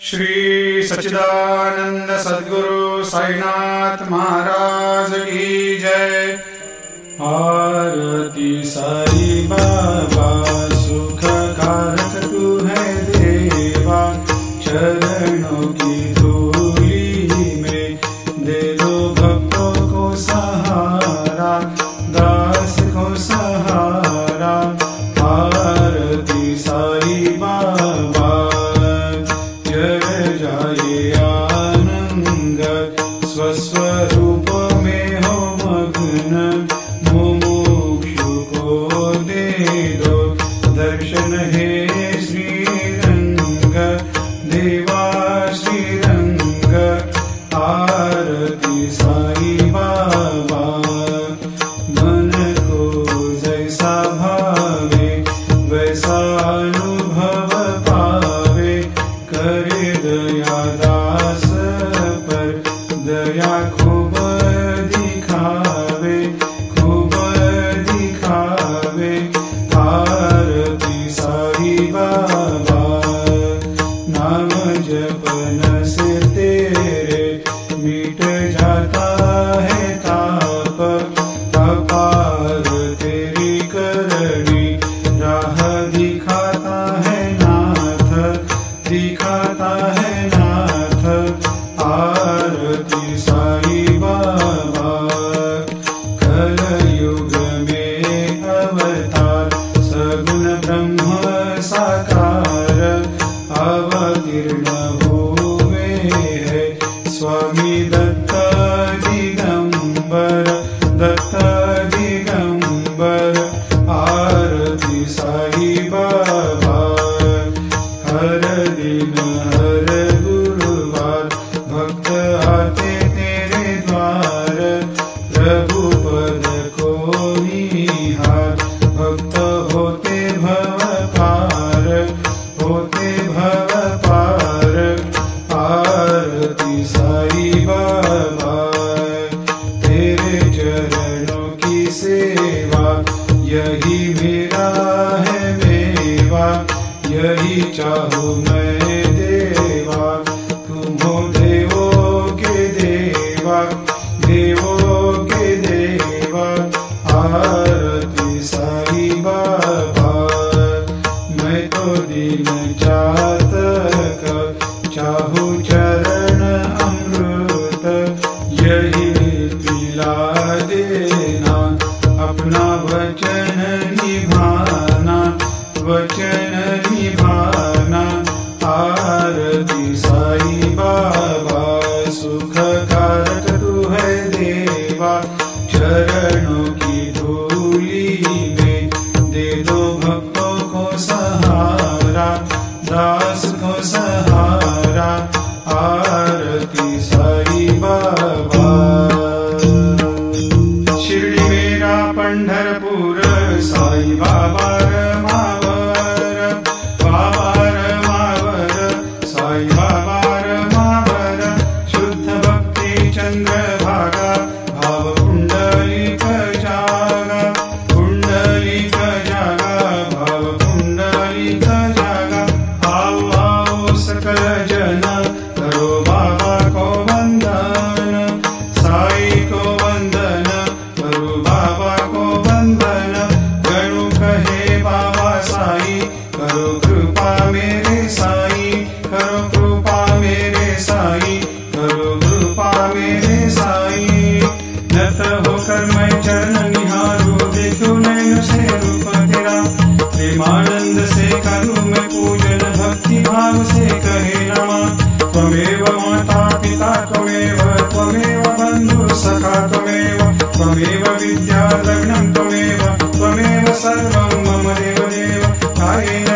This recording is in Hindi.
श्री सच्चिदानंद सद्गुरु साईनाथ महाराज की जय। आरती साई बाबा सुख कारक तू है देवा, चरणों की धूली में दे दो भक्तों को सहारा, दास को सहारा। आरती साई बाबा जय जाए आनंद, स्वस्वरूप में हो मग्न, मुमुक्षु को दे दो दर्शन हे श्रीरंग, देवा श्रीरंग। आरती साई बाबा मन को जैसा भावे वैसा अनुभव पावे, करे दया दास पर दया खूब दिखावे, खूब दिखावे। आरती साई बाबा नाम जपन से तेरे मिट जाता है ताप, अपार तेरी करनी राह दिखाता है नाथ, दिखाता है नाथ। आरती साई बाबा कलयुग में अवतार, सगुण ब्रह्म साकार अवतीर्ण हुए है स्वामी दत्त दिगंबर, दत्त दिगंबर। आरती साई बाबा हर दिन हर गुरुवार भक्त आते तेरे द्वार, प्रभु पद को निहार भक्त होते भव पार, होते भव पार। आरती साई बाबा तेरे चरणों की सेवा, यही मेरा है मेवा, यही चाहूँ मैं देवा। तुम हो देवों के देवा, देवों के देवा। आरती साई बाबा मैं तो दीन चातक, चाहूँ चरण अमृत, यही पिला देना, अपना वचन निभाना, वचन निभाना। आरती साई बाबा सुख कारक तू है देवा, चरणों की धूली में दे दो भक्तों को सहारा, दास को सहारा। आरती साई बाबा शिर्डी मेरा पंढरपूर, साई बाबा रमावर, बाबा रमावर, साई बाबा रमावर। शुद्ध भक्ति चंद्रभागा, भाव पुंडलिक जागा, पुंडलिक जागा, भाव पुंडलिक जागा। आओ आओ सकल जन करो बाबा को वंदन, साई को वंदन करो बाबा को वंदन। गणु कहे बाबा साई, करो कृपा मेरे साई, करो कृपा मेरे साई, करो कृपा मेरे साई। नत होकर मैं चरण निहारूं, देखूं नैन से रूप तेरा, प्रेमानंद से करूं मैं पूजन, भक्ति भाव से कहे नमः। त्वमेव माता पिता त्वमेव, त्वमेव बंधु सखा त्वमेव, त्वमेव विद्या लग्नं त्वमेव, त्वमेव सर्वं मम देव देव। कायेन